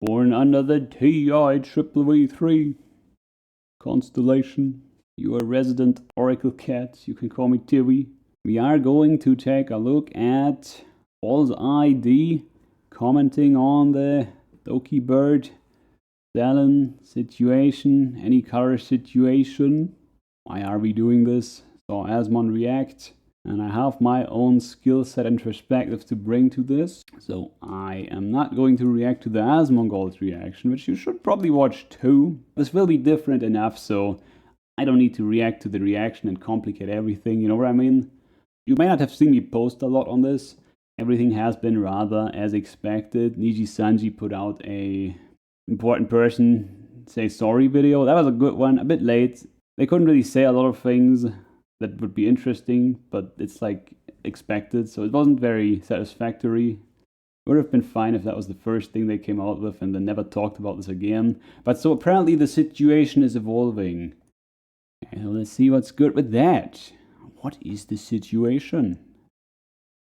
Born under the TIVV3 constellation. You are resident Oracle Cat. You can call me Tivvy. We are going to take a look at All's ID commenting on the Doki Bird Selen situation, any color situation. Why are we doing this? Saw Asmon react, and I have my own skill set and perspective to bring to this. So I am not going to react to the Asmongold's reaction, which you should probably watch too. This will be different enough, so I don't need to react to the reaction and complicate everything, you know what I mean? You may not have seen me post a lot on this. Everything has been rather as expected. Nijisanji put out a important person say sorry video. That was a good one, a bit late. They couldn't really say a lot of things that would be interesting, but it's like expected, so it wasn't very satisfactory. Would have been fine if that was the first thing they came out with and then never talked about this again. But so apparently the situation is evolving. And let's see what's good with that. What is the situation?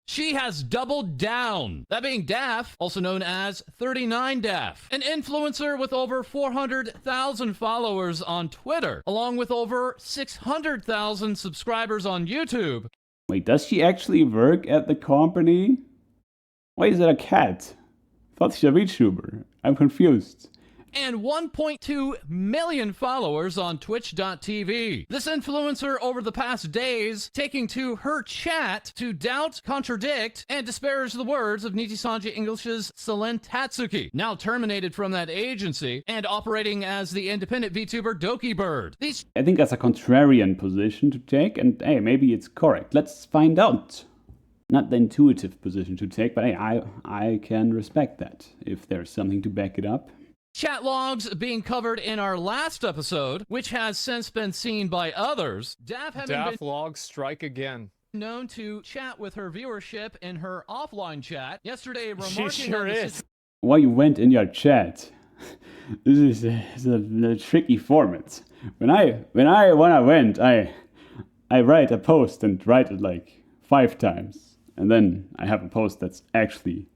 She has doubled down. That being Daff, also known as 39Daff, an influencer with over 400,000 followers on Twitter, along with over 600,000 subscribers on YouTube. Wait, does she actually work at the company? Why is it a cat? I thought she's a VTuber. I'm confused. And 1.2 million followers on Twitch.tv. This influencer over the past days taking to her chat to doubt, contradict, and disparage the words of Nijisanji English's Selen Tatsuki, now terminated from that agency and operating as the independent VTuber Doki Bird. I think that's a contrarian position to take, and hey, maybe it's correct. Let's find out. Not the intuitive position to take, but hey, I can respect that if there's something to back it up. Chat logs being covered in our last episode, which has since been seen by others. Daff logs strike again. Known to chat with her viewership in her offline chat. Yesterday, She sure is. Why you went in your chat? This is a tricky format. When I went, I write a post and write it like 5 times, and then I have a post that's actually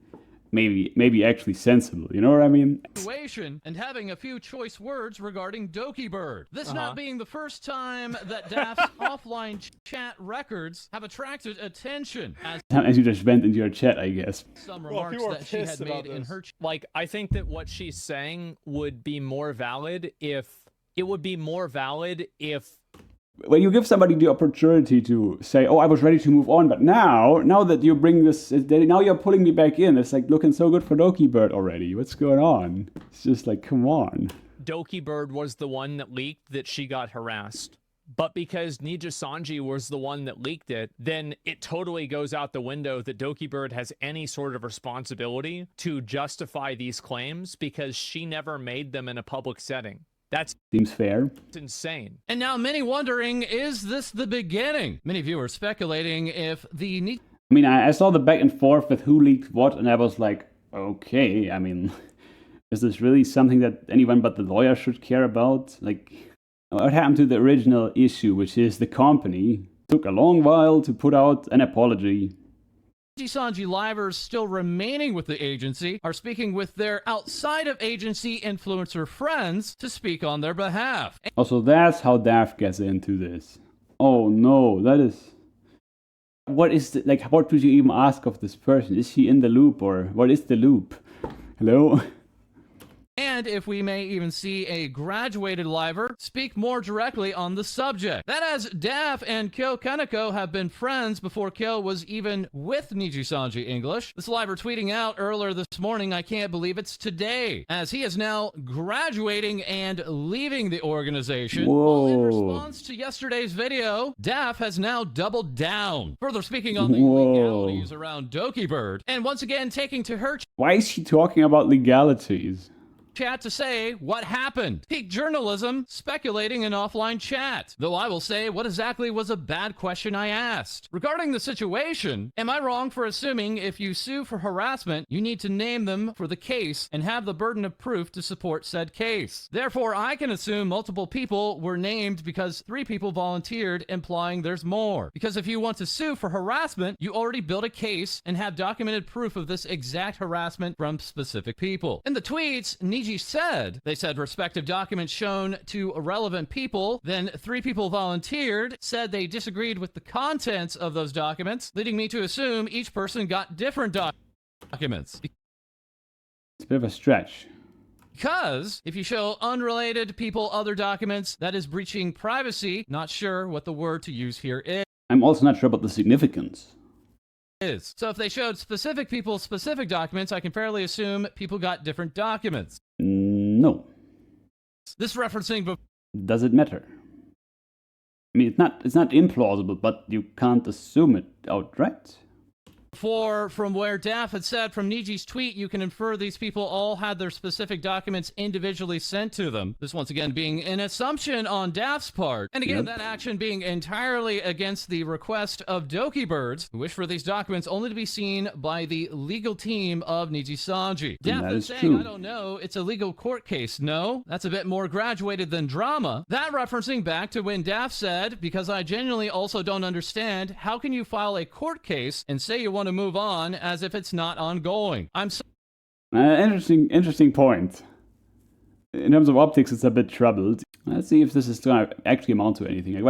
maybe actually sensible, you know what I mean? Situation and having a few choice words regarding Doki Bird. This not being the first time that Daff's offline chat records have attracted attention. As you just went into your chat, I guess. Some remarks that she had made in her chat. Like, I think that what she's saying would be more valid if when you give somebody the opportunity to say, oh, I was ready to move on, but now that you bring this, now you're pulling me back in. It's like looking so good for Doki Bird already. What's going on? It's just like, come on. Doki Bird was the one that leaked that she got harassed. But because Nijisanji was the one that leaked it, then it totally goes out the window that Doki Bird has any sort of responsibility to justify these claims because she never made them in a public setting. That seems fair. It's insane. And now many wondering, is this the beginning? Many viewers speculating if the... I mean, I saw the back and forth with who leaked what, and I was like, okay, I mean, is this really something that anyone but the lawyer should care about? Like, what happened to the original issue, which is the company took a long while to put out an apology. Nijisanji livers still remaining with the agency are speaking with their outside of agency influencer friends to speak on their behalf. Also, that's how Daff gets into this. Oh no, that is... What is the, like, what would you even ask of this person? Is she in the loop, or what is the loop? Hello? And if we may even see a graduated liver speak more directly on the subject. That as Daff and Kyo Kaneko have been friends before Kyo was even with Nijisanji English. This liver tweeting out earlier this morning, I can't believe it's today, as he is now graduating and leaving the organization. Whoa. Well, in response to yesterday's video, Daff has now doubled down, further speaking on the legalities around Doki Bird, and once again taking to her... Why is she talking about legalities? chat to say what happened. Peak journalism, speculating in offline chat. Though I will say what exactly was a bad question I asked. Regarding the situation, am I wrong for assuming if you sue for harassment, you need to name them for the case and have the burden of proof to support said case? Therefore, I can assume multiple people were named because 3 people volunteered, implying there's more. Because if you want to sue for harassment, you already built a case and have documented proof of this exact harassment from specific people. In the tweets, Niji said respective documents shown to relevant people, then 3 people volunteered, said they disagreed with the contents of those documents, leading me to assume each person got different documents. It's a bit of a stretch. Because if you show unrelated people other documents, that is breaching privacy. Not sure what the word to use here is. I'm also not sure about the significance. So if they showed specific people specific documents, I can fairly assume people got different documents. No. This referencing... Does it matter? I mean, it's not implausible, but you can't assume it outright. From where Daph had said from Niji's tweet, you can infer these people all had their specific documents individually sent to them. This once again being an assumption on Daph's part. And again, that action being entirely against the request of Dokibirds, who wish for these documents only to be seen by the legal team of Nijisanji. Daph is saying, true. I don't know, it's a legal court case. No, that's a bit more graduated than drama. That referencing back to when Daph said, because I genuinely also don't understand, how can you file a court case and say you want to move on as if it's not ongoing? Interesting point. In terms of optics, it's a bit troubled. Let's see if this is going to actually amount to anything. Like,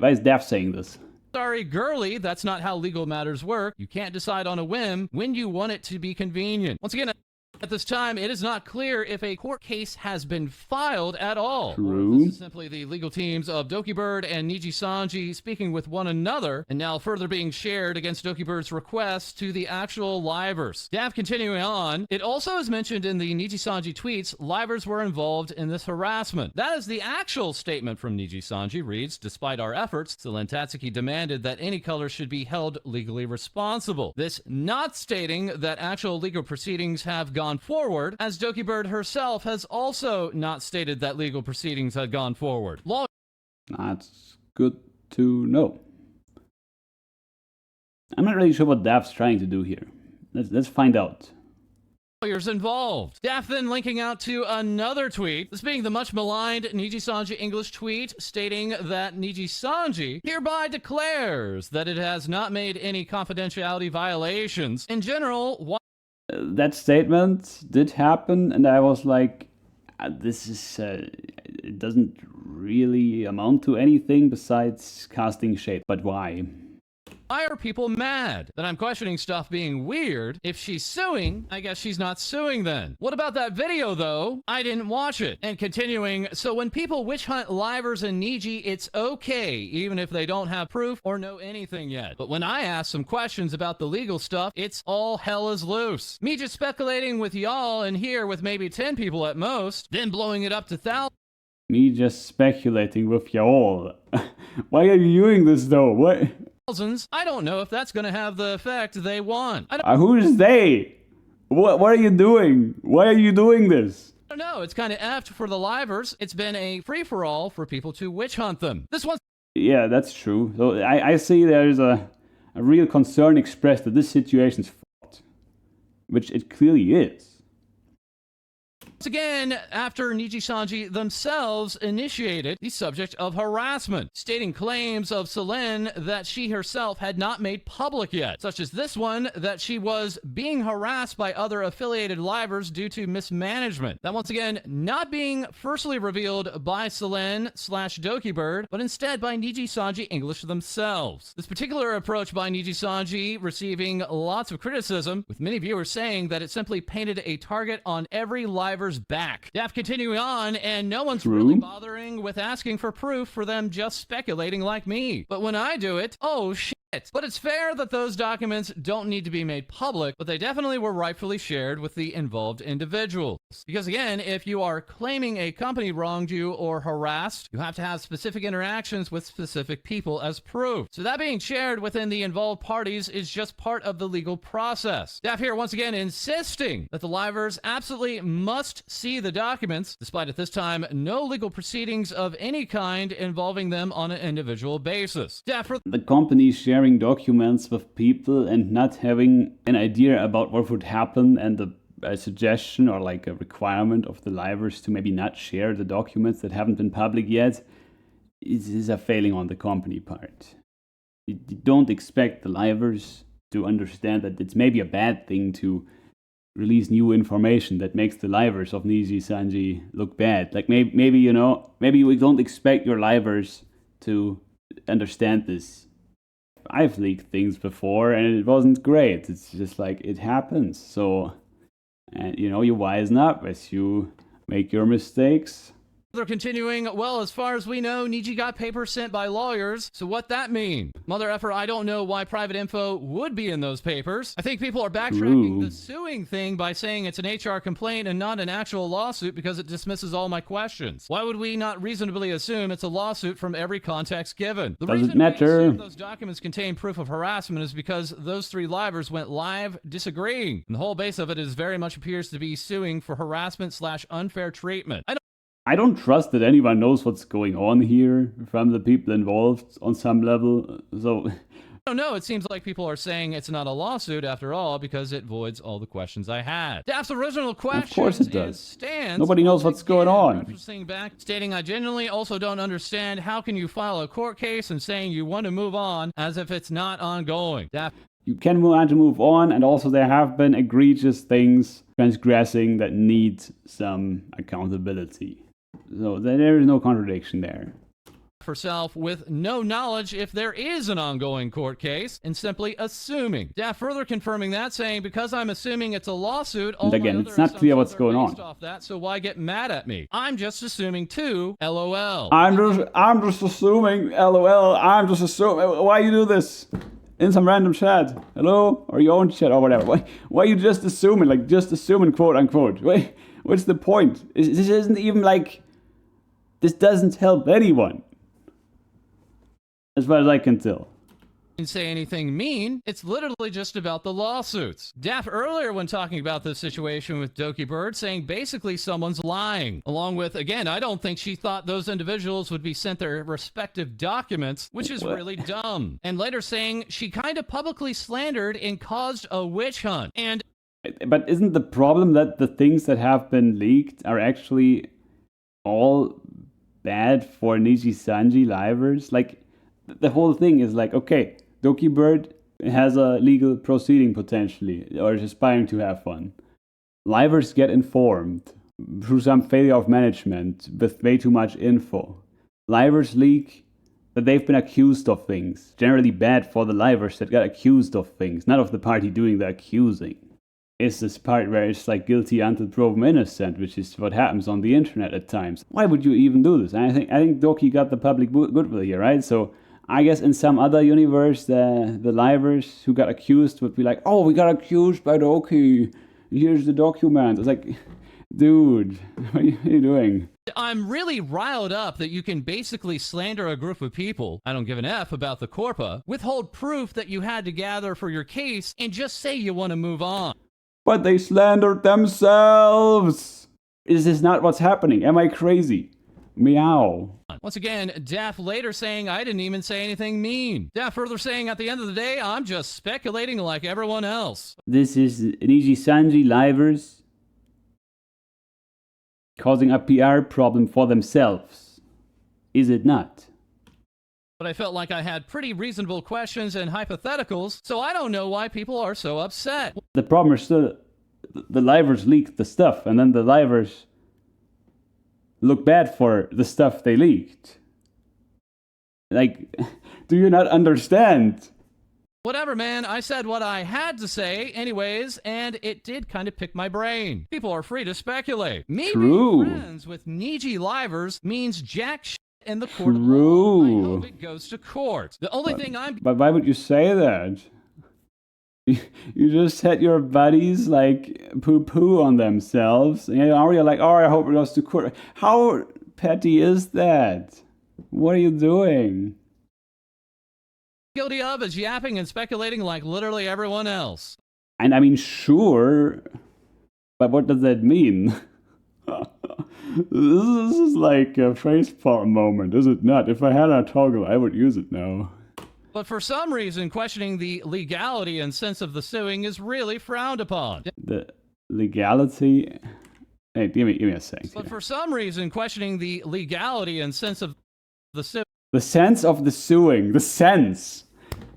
why is Daph saying this? Sorry, girly, that's not how legal matters work. You can't decide on a whim when you want it to be convenient. Once again, at this time, it is not clear if a court case has been filed at all. True. Or if this is simply the legal teams of Dokibird and Nijisanji speaking with one another, and now further being shared against Dokibird's request to the actual livers. Daph continuing on, it also is mentioned in the Nijisanji tweets, livers were involved in this harassment. That is the actual statement from Nijisanji, reads, despite our efforts, Selen Tatsuki demanded that any color should be held legally responsible. This not stating that actual legal proceedings have gone forward, as Dokibird herself has also not stated that legal proceedings had gone forward. That's good to know. I'm not really sure what Daph's trying to do here. Let's find out. Lawyers involved. Daph then linking out to another tweet, this being the much maligned Nijisanji English tweet, stating that Nijisanji hereby declares that it has not made any confidentiality violations. In general, that statement did happen, and I was like, this is, it doesn't really amount to anything besides casting shade. But why? Why are people mad that I'm questioning stuff being weird? If she's suing, I guess she's not suing then. What about that video though? I didn't watch it. And continuing, so when people witch hunt livers and Niji, it's okay, even if they don't have proof or know anything yet. But when I ask some questions about the legal stuff, it's all hell is loose. Me just speculating with y'all and here with maybe 10 people at most, then blowing it up to thousands. Me just speculating with y'all. Why are you doing this though? What? I don't know if that's going to have the effect they want. Who is they? What are you doing? Why are you doing this? I don't know. It's kind of effed for the livers. It's been a free-for-all for people to witch hunt them. This one's... Yeah, that's true. So I see there's a real concern expressed that this situation's fucked. Which it clearly is. Once again, after Nijisanji themselves initiated the subject of harassment, stating claims of Selen that she herself had not made public yet, such as this one, that she was being harassed by other affiliated livers due to mismanagement. That once again, not being firstly revealed by Selen/Dokibird, but instead by Nijisanji English themselves. This particular approach by Nijisanji receiving lots of criticism, with many viewers saying that it simply painted a target on every liver's back. Daph continuing on, and no one's really bothering with asking for proof for them just speculating like me. But when I do it, oh shit, But it's fair that those documents don't need to be made public, but they definitely were rightfully shared with the involved individuals. Because again, if you are claiming a company wronged you or harassed, you have to have specific interactions with specific people as proof. So that being shared within the involved parties is just part of the legal process. Staff here once again insisting that the livers absolutely must see the documents, despite at this time no legal proceedings of any kind involving them on an individual basis. Staff for The company sharing documents with people and not having an idea about what would happen, and a suggestion or like a requirement of the livers to maybe not share the documents that haven't been public yet is a failing on the company part. You don't expect the livers to understand that it's maybe a bad thing to release new information that makes the livers of Nijisanji look bad. Like maybe you know, maybe we don't expect your livers to understand this. I've leaked things before and it wasn't great. It's just like it happens. So, and you know, you wisen up as you make your mistakes. They're continuing, well, as far as we know, Niji got papers sent by lawyers, so what that mean? Mother effer, I don't know why private info would be in those papers. I think people are backtracking the suing thing by saying it's an HR complaint and not an actual lawsuit because it dismisses all my questions. Why would we not reasonably assume it's a lawsuit from every context given? The Doesn't reason matter. we assume those documents contain proof of harassment is because those three livers went live disagreeing, and the whole base of it is very much appears to be suing for harassment/unfair treatment. I don't trust that anyone knows what's going on here from the people involved on some level. So I don't know. It seems like people are saying it's not a lawsuit after all because it voids all the questions I had. Daft's original question of course it does. Stands Nobody knows what's going on. Referencing back, stating, I genuinely also don't understand how can you file a court case and saying you want to move on as if it's not ongoing. Daft, You can want to move on, and also there have been egregious things transgressing that need some accountability. So there is no contradiction there. herself with no knowledge if there is an ongoing court case and simply assuming. Daft further confirming that, saying, because I'm assuming it's a lawsuit, all And again, my it's other not clear what's assumptions going are based on. off that, so why get mad at me? I'm just assuming too, LOL. I'm just assuming, LOL, I'm just assuming. Why you do this? In some random chat. Hello? Or your own chat or whatever. Why you just assuming? Like, just assuming, quote unquote. What's the point? This isn't even like... This doesn't help anyone. As far as I can tell. Say anything mean, it's literally just about the lawsuits. Daft earlier when talking about this situation with Doki Bird saying basically someone's lying. Along with, again, I don't think she thought those individuals would be sent their respective documents, which is really dumb. And later saying she kind of publicly slandered and caused a witch hunt. And but isn't the problem that the things that have been leaked are actually all bad for Nijisanji livers? Like, the whole thing is like, okay, Doki Bird has a legal proceeding potentially, or is aspiring to have one. Livers get informed through some failure of management with way too much info. Livers leak that they've been accused of things, generally bad for the livers that got accused of things, not of the party doing the accusing. It's this part where it's like guilty until proven innocent, which is what happens on the internet at times. Why would you even do this? I think Doki got the public goodwill here, right? So I guess in some other universe, the livers who got accused would be like, oh, we got accused by Doki. Here's the document. It's like, dude, what are you doing? I'm really riled up that you can basically slander a group of people, I don't give an F about the corpa, withhold proof that you had to gather for your case, and just say you want to move on. But they slandered themselves. Is this not what's happening? Am I crazy? Meow. Once again, Daft later saying, I didn't even say anything mean. Daft further saying, at the end of the day, I'm just speculating like everyone else. This is Nijisanji livers causing a PR problem for themselves. Is it not? But I felt like I had pretty reasonable questions and hypotheticals, so I don't know why people are so upset. The problem is still the livers leaked the stuff, and then the livers look bad for the stuff they leaked. Like, do you not understand? Whatever, man. I said what I had to say anyways, and it did kind of pick my brain. People are free to speculate. Me True. being friends with Niji livers means jack shit in the court of law. I True. hope it goes to court. The only thing I'm But why would you say that? You just had your buddies like poo-poo on themselves, and you're like, oh, I hope it goes to court. How petty is that? What are you doing? guilty of is yapping and speculating like literally everyone else. And I mean, sure, but what does that mean? This is like a facepalm moment, is it not? If I had a toggle, I would use it now. But for some reason, questioning the legality and sense of the suing is really frowned upon. The legality... Hey, give me a second. But for some reason, questioning the legality and sense of the suing... The sense of the suing. The sense.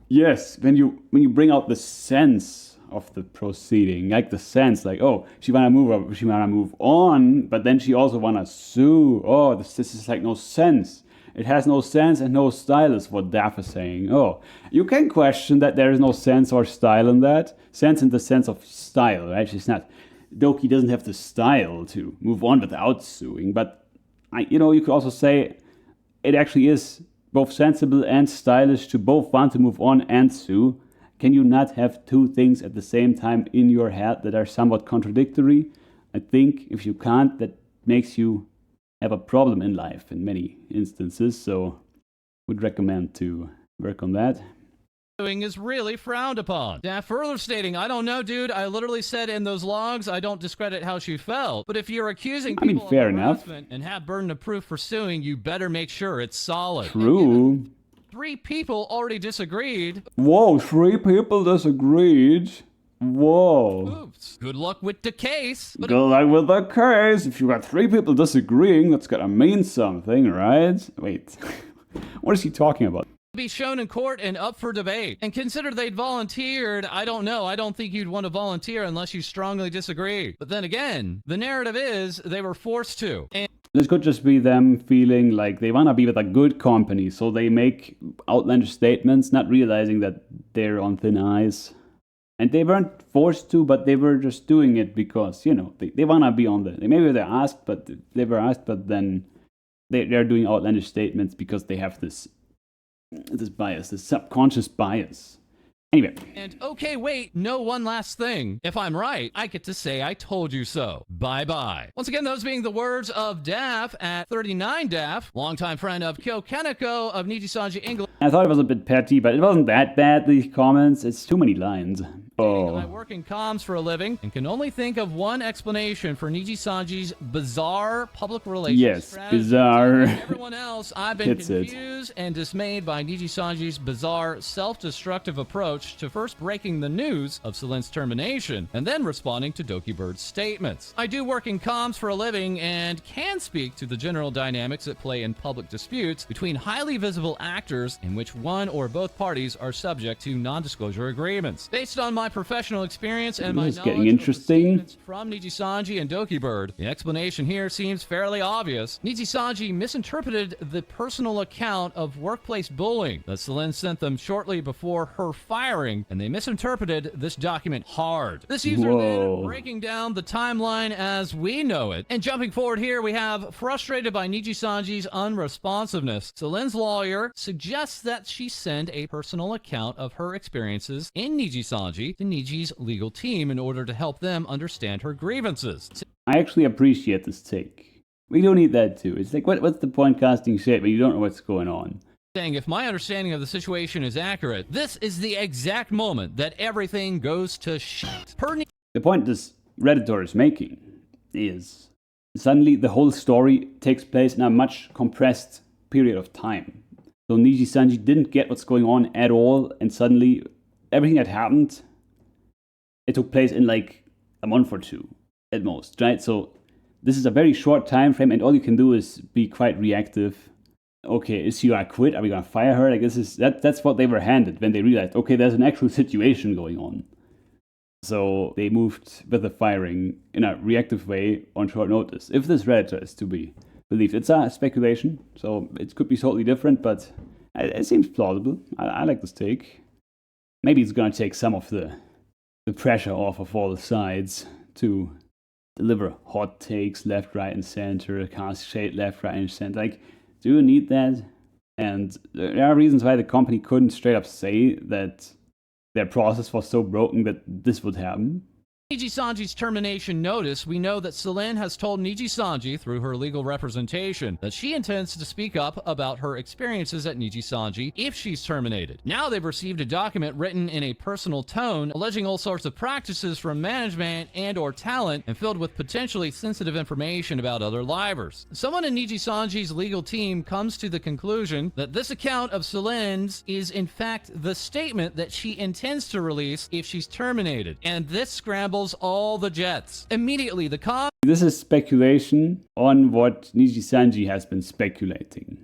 Yes, when you bring out the sense of the proceeding, like the sense, like, oh, she wanna move on, but then she also wanna sue. Oh, this is like no sense. It has no sense and no style is what Daff is saying. Oh, you can question that there is no sense or style in that. Sense in the sense of style, right? She's not... Doki doesn't have the style to move on without suing, but, you could also say it actually is both sensible and stylish to both want to move on and sue. Can you not have two things at the same time in your head that are somewhat contradictory? I think if you can't, that makes you have a problem in life in many instances, so would recommend to work on that. Is really frowned upon. Daff further stating, I don't know, dude. I literally said in those logs, I don't discredit how she felt. But if you're accusing people fair of enough. harassment and have burden of proof for suing, you better make sure it's solid. True. 3 people already disagreed. Whoa, 3 people disagreed. Whoa. Oops. Good luck with the case. But Good luck with the case. If you got 3 people disagreeing, that's gotta mean something, right? Wait. What is he talking about? be shown in court and up for debate. And consider they'd volunteered. I don't know. I don't think you'd want to volunteer unless you strongly disagree. But then again, the narrative is they were forced to. And this could just be them feeling like they want to be with a good company, so they make outlandish statements, not realizing that they're on thin ice. And they weren't forced to, but they were just doing it because, you know, they want to be on the... Maybe they're asked, but they were asked, but then they're doing outlandish statements because they have this bias, this subconscious bias. Anyway. And okay, wait, no, one last thing. If I'm right, I get to say I told you so. Bye-bye. Once again, those being the words of Daff at 39 Daff, longtime friend of Kyo Kaneko of Nijisanji English. I thought it was a bit petty, but it wasn't that bad, these comments. It's too many lines. I work in comms for a living and can only think of one explanation for Nijisanji's bizarre public relations strategy. Bizarre. Like everyone else, I've been confused and dismayed by Nijisanji's bizarre, self-destructive approach to first breaking the news of Selen's termination and then responding to Doki Bird's statements. I do work in comms for a living and can speak to the general dynamics at play in public disputes between highly visible actors in which one or both parties are subject to non-disclosure agreements. Based on my professional experience and my knowledge of the statements from Nijisanji and Doki Bird, the explanation here seems fairly obvious. Nijisanji misinterpreted the personal account of workplace bullying that Selen sent them shortly before her firing, and they misinterpreted this document hard. This user then breaking down the timeline as we know it. And jumping forward here, we have frustrated by Nijisanji's unresponsiveness. Selen's lawyer suggests that she send a personal account of her experiences in Nijisanji to Niji's legal team in order to help them understand her grievances. I actually appreciate this take. We don't need that too. It's like, what's the point casting shit when you don't know what's going on? Saying, if my understanding of the situation is accurate, this is the exact moment that everything goes to shit. The point this Redditor is making is suddenly the whole story takes place in a much compressed period of time. So Nijisanji didn't get what's going on at all, and suddenly everything that happened, it took place in like a month or two at most, right? So this is a very short time frame, and all you can do is be quite reactive. Okay, is she gonna quit? Are we gonna fire her? Like that's what they were handed when they realized, okay, there's an actual situation going on. So they moved with the firing in a reactive way on short notice. If this Redditor is to be believed, it's a speculation, so it could be totally different, but it seems plausible. I like this take. Maybe it's gonna take some of the pressure off of all the sides to deliver hot takes left, right, and center, cast shade left, right, and center. Like, Do you need that? And there are reasons why the company couldn't straight up say that their process was so broken that this would happen. Nijisanji's termination notice, we know that Selen has told Nijisanji through her legal representation that she intends to speak up about her experiences at Nijisanji if she's terminated. Now they've received a document written in a personal tone alleging all sorts of practices from management and or talent and filled with potentially sensitive information about other livers. Someone in Nijisanji's legal team comes to the conclusion that this account of Selen's is in fact the statement that she intends to release if she's terminated, and this scrambles all the jets. Immediately, the This is speculation on what Nijisanji has been speculating.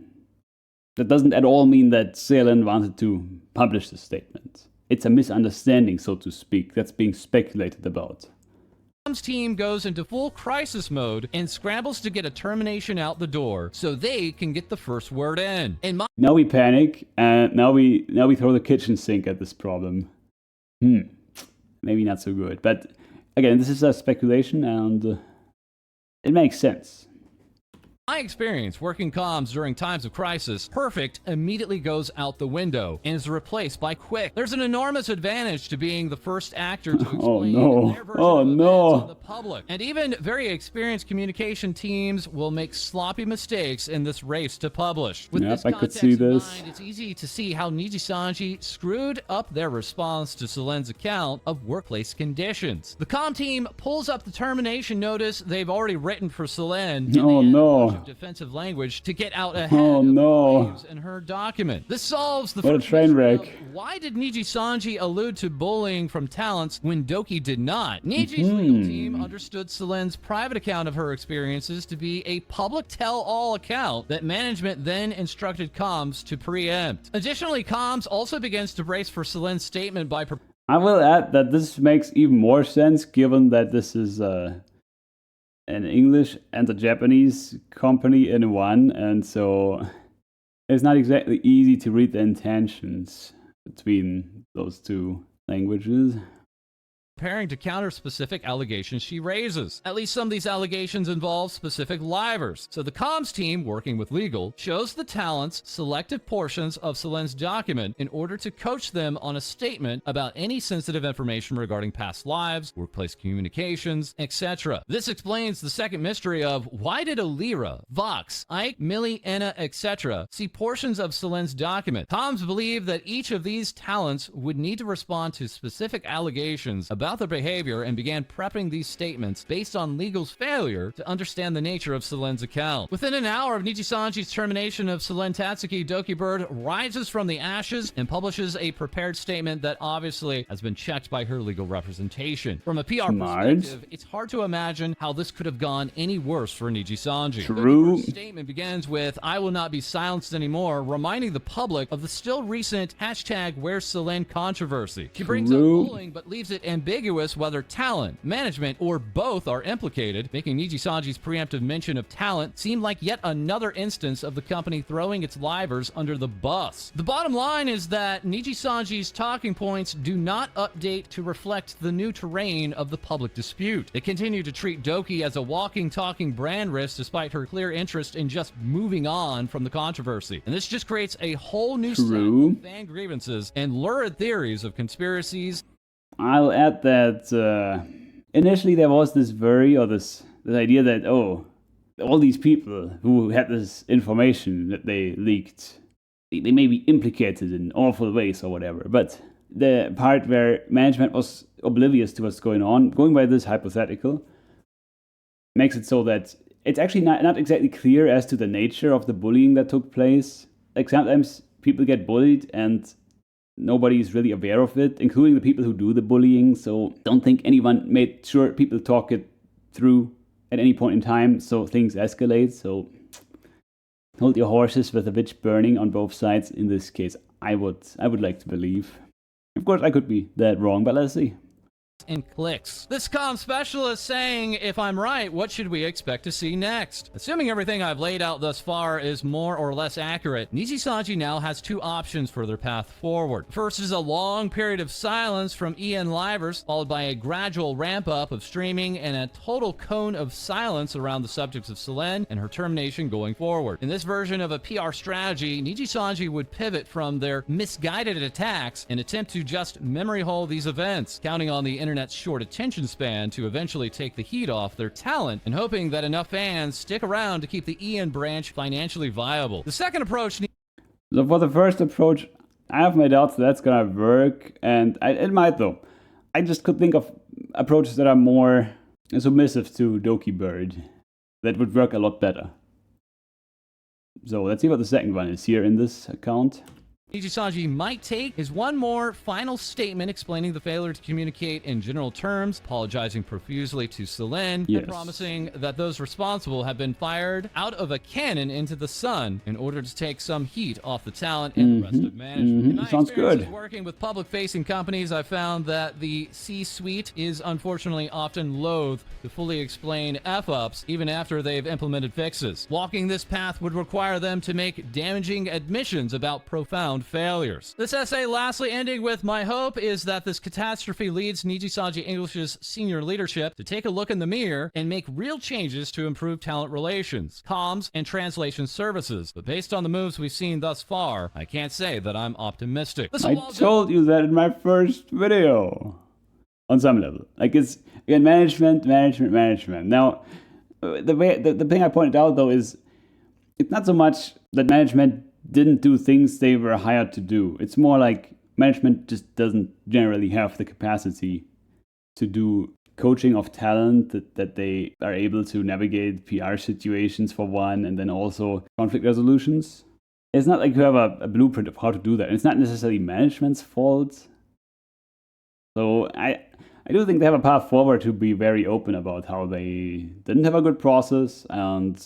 That doesn't at all mean that Selen wanted to publish the statement. It's a misunderstanding, so to speak, that's being speculated about. comms team goes into full crisis mode and scrambles to get a termination out the door so they can get the first word in. Now we panic, and now we throw the kitchen sink at this problem. Maybe not so good, but again, this is a speculation, and it makes sense. My experience working comms during times of crisis, perfect immediately goes out the window and is replaced by quick. There's an enormous advantage to being the first actor to explain their version of events to the public. And even very experienced communication teams will make sloppy mistakes in this race to publish. With this context in mind, it's easy to see how Nijisanji screwed up their response to Selen's account of workplace conditions. The comm team pulls up the termination notice they've already written for Selen. Oh no. Defensive language to get out ahead of the claims in her document. This solves the first train wreck. Why did Nijisanji allude to bullying from talents when Doki did not? Niji's legal team understood Selen's private account of her experiences to be a public tell-all account that management then instructed comms to preempt. Additionally, comms also begins to brace for Selen's statement by... I will add that this makes even more sense given that this is an English and a Japanese company in one, and so it's not exactly easy to read the intentions between those two languages. Preparing to counter specific allegations she raises. At least some of these allegations involve specific livers. So the comms team, working with legal, shows the talents selected portions of Selen's document in order to coach them on a statement about any sensitive information regarding past lives, workplace communications, etc. This explains the second mystery of why did Alira, Vox, Ike, Millie, Enna, etc. see portions of Selen's document. Comms believe that each of these talents would need to respond to specific allegations about their behavior and began prepping these statements based on legal's failure to understand the nature of Selen's account. Within an hour of Nijisanji's termination of Selen Tatsuki, Doki Bird rises from the ashes and publishes a prepared statement that obviously has been checked by her legal representation. From a PR perspective, it's hard to imagine how this could have gone any worse for Nijisanji. True. The statement begins with, "I will not be silenced anymore," reminding the public of the still recent #Where'sSelen controversy. She brings up bullying but leaves it ambiguous whether talent, management, or both are implicated, making Nijisanji's preemptive mention of talent seem like yet another instance of the company throwing its livers under the bus. The bottom line is that Nijisanji's talking points do not update to reflect the new terrain of the public dispute. They continue to treat Doki as a walking, talking brand risk despite her clear interest in just moving on from the controversy. And this just creates a whole new set of fan grievances and lurid theories of conspiracies. I'll add that initially there was this worry or this idea that, oh, all these people who had this information that they leaked, they may be implicated in awful ways or whatever. But the part where management was oblivious to what's going on, going by this hypothetical, makes it so that it's actually not exactly clear as to the nature of the bullying that took place. Like sometimes people get bullied and nobody's really aware of it, including the people who do the bullying, so don't think anyone made sure people talk it through at any point in time, so things escalate. So hold your horses with the witch burning on both sides in this case. I would like to believe. Of course, I could be that wrong, but let's see. in clicks. This comm specialist saying, if I'm right, what should we expect to see next? Assuming everything I've laid out thus far is more or less accurate, Nijisanji now has two options for their path forward. First is a long period of silence from EN livers, followed by a gradual ramp up of streaming and a total cone of silence around the subjects of Selen and her termination going forward. In this version of a PR strategy, Nijisanji would pivot from their misguided attacks and attempt to just memory hole these events, counting on the internet's short attention span to eventually take the heat off their talent and hoping that enough fans stick around to keep the EN branch financially viable. The second approach... So for the first approach, I have my doubts that's gonna work, and it might though. I just could think of approaches that are more submissive to Doki Bird that would work a lot better. So let's see what the second one is here in this account. Nijisanji might take is one more final statement explaining the failure to communicate in general terms, apologizing profusely to Selen, yes, and promising that those responsible have been fired out of a cannon into the sun in order to take some heat off the talent and the rest of management. In my Sounds good. Working with public-facing companies, I found that the C-suite is unfortunately often loath to fully explain F-ups even after they've implemented fixes. Walking this path would require them to make damaging admissions about profound failures. This essay lastly ending with, my hope is that this catastrophe leads Nijisanji English's senior leadership to take a look in the mirror and make real changes to improve talent relations, comms, and translation services. But based on the moves we've seen thus far, I can't say that I'm optimistic. I told you that in my first video. On some level. Like, it's, again, management. Now, the thing I pointed out though is, it's not so much that management didn't do things they were hired to do. It's more like management just doesn't generally have the capacity to do coaching of talent, that they are able to navigate PR situations for one, and then also conflict resolutions. It's not like you have a blueprint of how to do that. And it's not necessarily management's fault. So I do think they have a path forward to be very open about how they didn't have a good process, and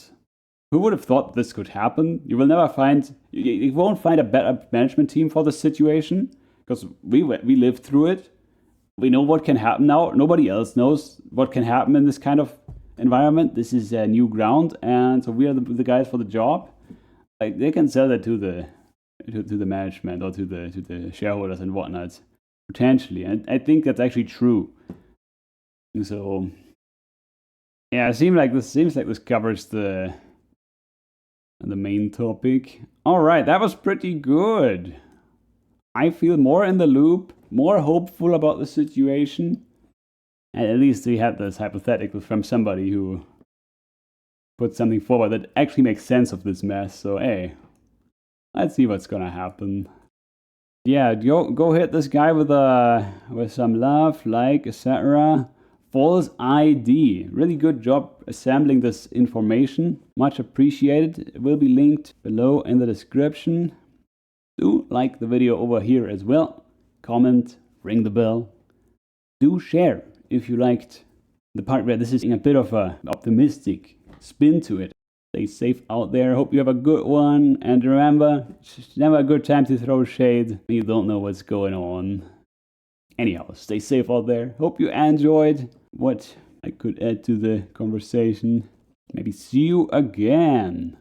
who would have thought this could happen? You will never find, you won't find a better management team for this situation, because we lived through it. We know what can happen now. Nobody else knows what can happen in this kind of environment. This is new ground, and so we are the guys for the job. Like, they can sell that to the management or to the shareholders and whatnot, potentially. And I think that's actually true. So yeah, it seems like this covers the main topic. All right, that was pretty good. I feel more in the loop, more hopeful about the situation. And at least we had this hypothetical from somebody who put something forward that actually makes sense of this mess. So hey, let's see what's gonna happen. Yeah, go hit this guy with some love, like, etc. False ID. Really good job assembling this information. Much appreciated. It will be linked below in the description. Do like the video over here as well. Comment, ring the bell. Do share if you liked the part where this is a bit of a optimistic spin to it. Stay safe out there. Hope you have a good one. And remember, it's never a good time to throw shade. You don't know what's going on. Anyhow, stay safe out there. Hope you enjoyed what I could add to the conversation. Maybe see you again.